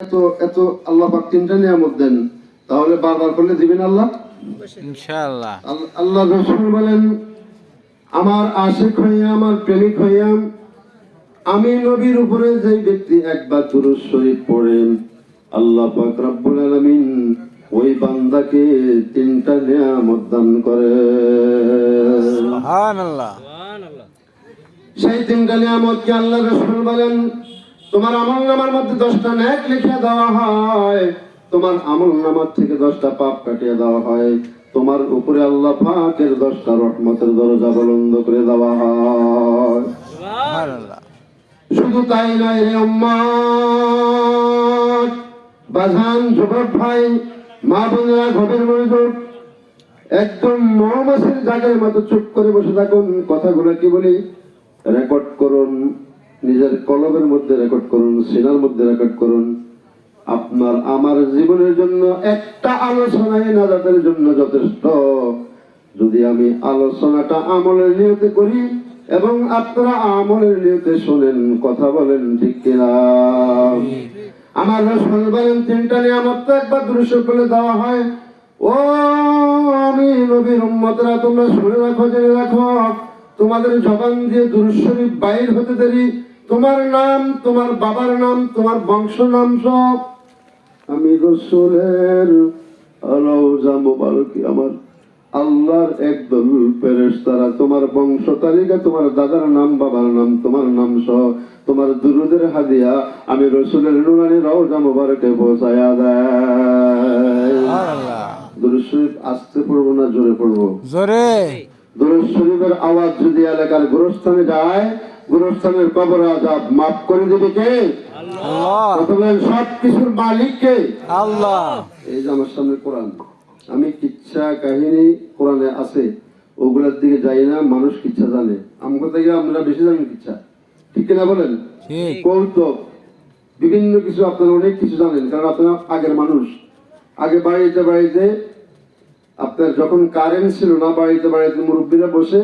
এত এত আল্লাহ পাক তিনটা নিয়ামত দেন, তাহলে বারবার করলে দিবেন আল্লাহ ইনশাআল্লাহ। আল্লাহ রাসূল বলেন, আমার আশিক হইয়া আমার প্রেমিক হইয়া আমি নবীর উপরে যে ব্যক্তি একবার দুরূদ শরীফ পড়েন, আল্লাহ পাক রব্বুল আলামিন ওই বান্দাকে তিনটা নিয়ামত দান করে। সুবহানাল্লাহ। সেই তিনটা নিয়ামত কি আল্লাহ রাসূল বলেন, তোমার আমলনামার মধ্যে 10টা নেক লিখে দেওয়া হয়, তোমার আমলনামার থেকে 10টা পাপ কাটিয়ে দেওয়া হয়, তোমার উপরে আল্লাহ পাকের 10টা রহমতের দরজা বুলন্দ করে দেওয়া হয়। সুবহানাল্লাহ। শুধু তাই নয় রে উম্মত, বাজান, যুবক ভাই, মা বোনেরা, ঘরের মনোযোগ, একদম মৌমাছির জাগের মতো চুপ করে বসে থাকুন। কথাগুলো কি বলি রেকর্ড করুন, নিজের কলমের মধ্যে রেকর্ড করুন, সিনার মধ্যে রেকর্ড করুন। আপনার আমার জীবনের জন্য একটা আলোচনায় নাজাতের জন্য যথেষ্ট, যদি আমি আলোচনাটা আমলের নিয়তে করি এবং আপনারা আমলের নিয়তে শোনেন। কথা বলেন ঠিক কিনা? আমার রাসূল বলেন, তিনটা নিয়ামত তো একবার দুরূদ পড়লে দেওয়া হয়। ও আমি নবীর উম্মতরা, তোমরা শুনে রাখো, জেনে রাখো, তোমাদের জবান দিয়ে দুরূদ শরীফ বাইর হতে দেরি, তোমার নাম, তোমার বাবার নাম, তোমার বংশ নাম সব আমি রাসূলের রওজা মুবারকে, আমার আল্লাহর একদল ফেরেশতারা তোমার বংশ তালিকা, তোমার দাদার নাম, বাবার নাম, তোমার নাম সহ তোমার দুরূদের হাদিয়া আমি রাসূলের নুরানি রওজা মুবারকে পৌঁছায়া দেয়। সুবহানাল্লাহ। দুরূদ শরীফ আস্তে পড়বো না জোরে পড়বো? জোরে। দুরূদ শরীফের আওয়াজ যদি এলাকার গোরস্থানে যায়, গোরস্থানের কবর আযাব মাফ করে দেবে কে? আল্লাহ। কথা বলেন, সব কিছুর মালিক কে? আল্লাহ। এই যে আমার সামনে কোরআন, আমি কিচ্ছা কাহিনী কোরআনে আছে, ওগুলোর দিকে যাই না। মানুষ কিচ্ছা জানে, আমার থেকে আমরা বেশি জানি কিচ্ছা, ঠিক কিনা বলেন? ঠিক। কৌতুক বিভিন্ন কিছু আপনারা অনেক কিছু জানেন, কারণ আপনারা আগের মানুষ। আগে বাড়িতে বাড়িতে আপনার যখন কারেন্ট ছিল না, বাড়িতে বাড়িতে মুরব্বীরা বসে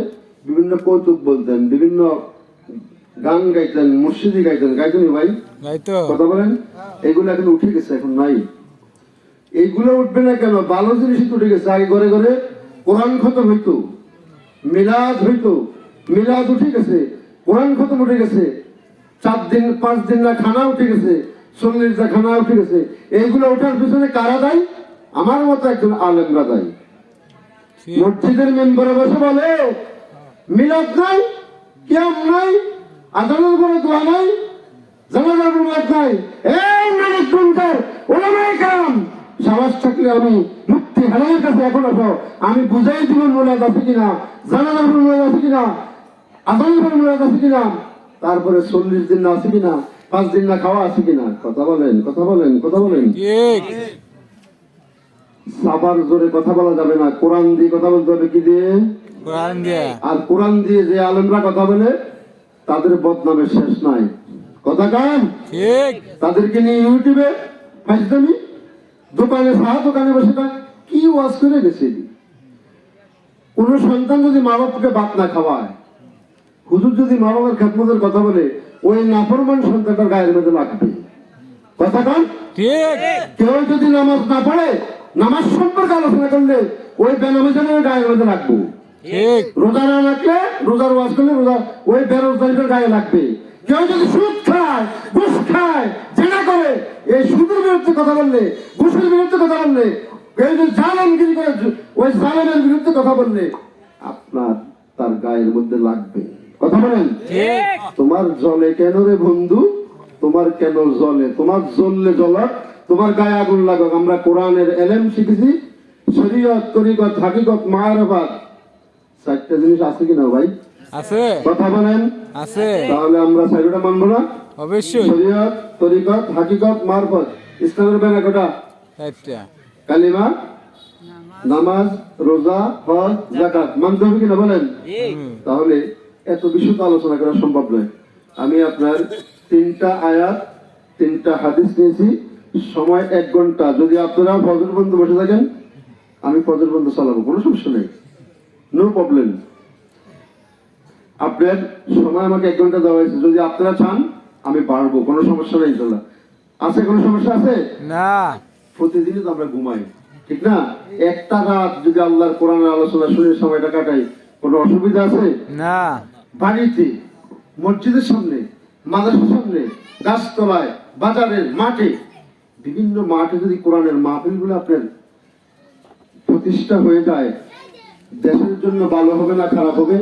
বিভিন্ন কৌতুক বলতেন, বিভিন্ন গান গাইতেন, মুর্শিদি গাইতেন, গাইতেন ভাই? গাইতো। কথা বলেন। এগুলো এখন উঠে গেছে, এখন নাই। এইগুলো উঠবে না কেন? ভালো জিনিসই উঠে গেছে। আগে ঘরে ঘরে কোরআন খতম হইতো, মিলাদ হইতো, মিলাদ উঠে গেছে, কোরআন খতম উঠে গেছে, 4 দিন 5 দিন না খানা উঠে গেছে, 40টা খানা উঠে গেছে। এইগুলো ওঠার পিছনে কারা দায়ী? আমার মতো একজন আলেমরা দায়ী। ঠিক। মসজিদের মেম্বারে বসে বলে মিলাদ নাই, কিয়াম নাই, আজানের পরে দোয়া নাই, জানাজার মুবারক নাই। এই মালিক গুনকার ওলামায়ে কেরাম, সাহস থাকলে আমি মুফতি হালালের কাছে এখন আসো, আমি বুঝাই দিব মুরাদ আছে কিনা, জানাজার মুরাদ আছে কিনা, আজানের পরে মুরাদ আছে কিনা, তারপরে 40 দিন না আছে কিনা, 5 দিন না খাওয়া আছে কিনা। কথা বলেন, কথা বলেন, কথা বলেন। ঠিক। সাবার জোরে কথা বলা যাবে না, কোরআন দিয়ে কথা বলতে হবে। কি দিয়ে? কোরআন দিয়ে। আর কোরআন দিয়ে যে আলেমরা কথা বলে তাদের বদনামের শেষ নাই। কথা কান? ঠিক। তাদেরকে নিয়ে ইউটিউবে ফাইজদামি, দোকানে দোকানে বসে কি ওয়াজ করে গেছে। কোন সন্তান যদি মা বাপকে ভাত না খাওয়ায়, হুজুর যদি মা বাবার খেদমতের কথা বলে, ওই নাফরমান সন্তানটার গায়ের মধ্যে লাগবে। কথা কান? ঠিক। কেউ যদি নামাজ না পড়ে, নামাজ সম্পর্কে আলোচনা করলে ওই বেনামাজের গায়ের মধ্যে লাগবে। ঠিক। রোজা না রাখলে, রোজার ওয়াজ করলে রোজা ওই বেরোজগারের গায়ে লাগবে। কেউ যদি সুদ খায়, ঘুষ খায়, জেনা করে, এই সুদের বিরুদ্ধে কথা বললে, ঘুষের বিরুদ্ধে কথা বললে, কেউ যদি জালেমগিরি করে ওই জালেমের বিরুদ্ধে কথা বললে, আপনার তার গায়ের মধ্যে লাগবে। কথা বলেন। ঠিক। তোমার জলে কেন রে বন্ধু? তোমার কেন জলে? তোমার জ্বললে জ্বলাক, তোমার গায়ে আগুন লাগাক। আমরা কোরআনের এলেম শিখেছি, শরীয়ত, তরিকত, হাকিকত, মাআরিফাত, 4টা জিনিস আছে কিনা ভাই? আছে। কথা বলেন। আছে। তাহলে আমরা 4টা মানবো না? অবশ্যই। শরীয়ত, তরিকত, হাকিকত, মারফত। ইসলামের বেনা কটা? একটা। কালিমা, নামাজ, রোজা, হজ, যাকাত। মানতে হবে কিনা বলেন? তাহলে এত বিশুদ্ধ আলোচনা করা সম্ভব নয়। আমি আপনার 3টা আয়াত, 3টা হাদিস নিয়েছি, সময় 1 ঘন্টা। যদি আপনারা ফজর পর্যন্ত বসে থাকেন, আমি ফজর পর্যন্ত চালাবো, কোনো সমস্যা নেই, নো প্রবলেম। আপনার সময় আমাকে 1 ঘন্টা দেওয়া হয়েছে, যদি আপনারা চান আমি পারবো, কোনো সমস্যা নেই। চলা আছে কোনো সমস্যা আছে? না। প্রতিদিনই তো আমরা ঘুমাই, ঠিক না? একটা রাত যদি আল্লাহর কোরআনের আলোচনা শুনে সময়টা কাটাই, কোনো অসুবিধা আছে? না। বাড়িতে, মসজিদের সামনে, মাদ্রাসার সামনে, গাছতলায়, বাজারের মাঠে, বিভিন্ন মাঠে যদি কোরআনের মাহফিলগুলো আপনার প্রতিষ্ঠা হয়ে যায়, দেশের জন্য ভালো হবে না খারাপ হবে?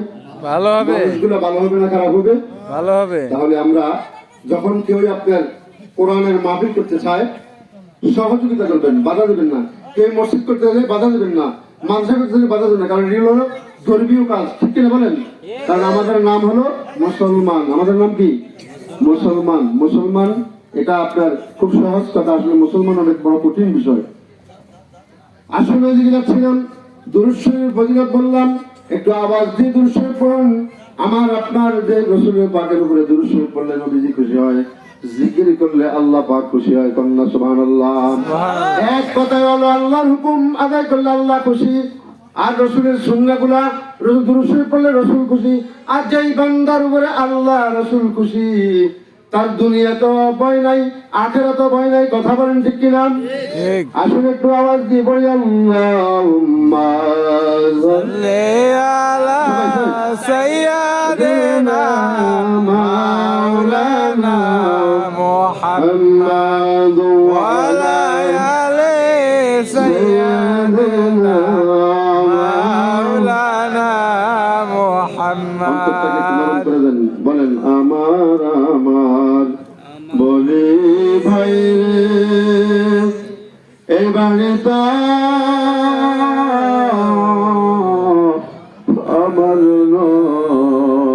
ভালো হবে। মানুষগুলো ভালো হবে না খারাপ হবে? ভালো হবে। তাহলে আমরা যখন কেউ আপনার কোরআনের মাহফিল করতে চায়, সহযোগিতা করবেন, বাধা দেবেন না। কেউ মসজিদ করতে চাইলে বাধা দেবেন না, মাদ্রাসা করতে চাইলে বাধা দেবেন না, কারণ এগুলো হলো ধর্মীয় কাজ, ঠিক কিনা বলেন? কারণ আমাদের নাম হলো মুসলমান। আমাদের নাম কি? মুসলমান। মুসলমান এটা আপনার খুব সহজ কথা, আসলে মুসলমান অনেক বড় কঠিন বিষয়। আসলে ওইদিকে যাচ্ছিলাম, দুরূদ শরীফের ফজিলত বললাম, একটু আওয়াজ দিয়ে দুরূদ শরীফ পড়ুন। আমার আপনার যে রাসূলের পাকের উপরে দুরূদ শরীফ পড়লে নবীজি খুশি হয়, জিকির করলে আল্লাহ পাক খুশি হয়। কন্যা সুবহানাল্লাহ। এক কথায় হলো আল্লাহর হুকুম আদায় করলে আল্লাহ খুশি, আর রাসূলের সুন্নাহগুলা, দুরূদ শরীফ পড়লে রাসূল খুশি। আর যেই বান্দার উপরে আল্লাহ রাসূল খুশি, তার দুনিয়া তো ভয় নাই, আখেরাত ভয় নাই। কথা বলেন ঠিক কিনা? ঠিক। আসলে একটু আওয়াজ দিয়ে পড়ি, আল্লাহুম্মা সাল্লি আলা সাইয়্যিদিনা মাওলানা মুহাম্মদ ওয়া আলা আলি সাইয়্যিদিনা মাওলানা অন্তরটাকে একটু নরম মুহাম্মদ। করে দেন। বলেন আমার আমার বলে ভাই রে, এবারে তো আমার নয়,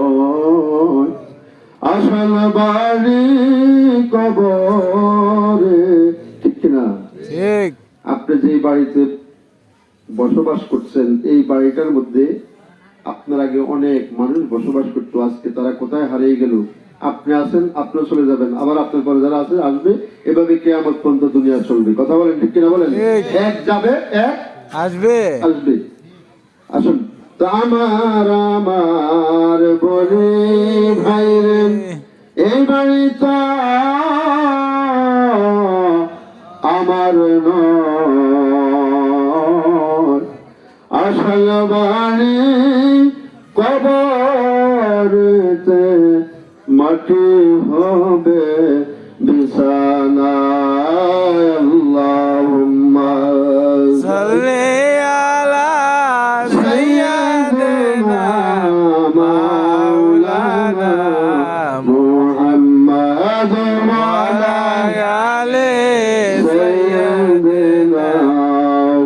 আসল বাড়ি কবরে, ঠিক কিনা? ঠিক। আপনি যে বাড়িতে বসবাস করছেন, এই বাড়িটার মধ্যে আপনার আগে অনেক মানুষ বসবাস করতো, আজকে তারা কোথায় হারিয়ে গেল। আপনি আছেন, আপনি চলে যাবেন, আবার আপনার পরে যারা আছে আসবে, এভাবে কিয়ামত পর্যন্ত দুনিয়া চলবে। কথা বলেন ঠিক কিনা বলেন? ঠিক। এক যাবে, এক আসবে। আসবে। আসুন তো আমার আমার বলে ভাই রে, এই বাড়িটা আমার নয়, আসল বাড়ি কবরেতে মাটি হবে বিছানা। আল্লাহুম্মা সাল্লি আলা সাইয়্যিদিনা মাওলানা মুহাম্মদ ওয়া আলা আলি সাইয়্যিদিনা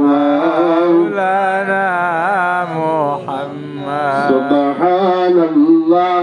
মাওলানা মুহাম্মদ। সুবহানাল্লাহ।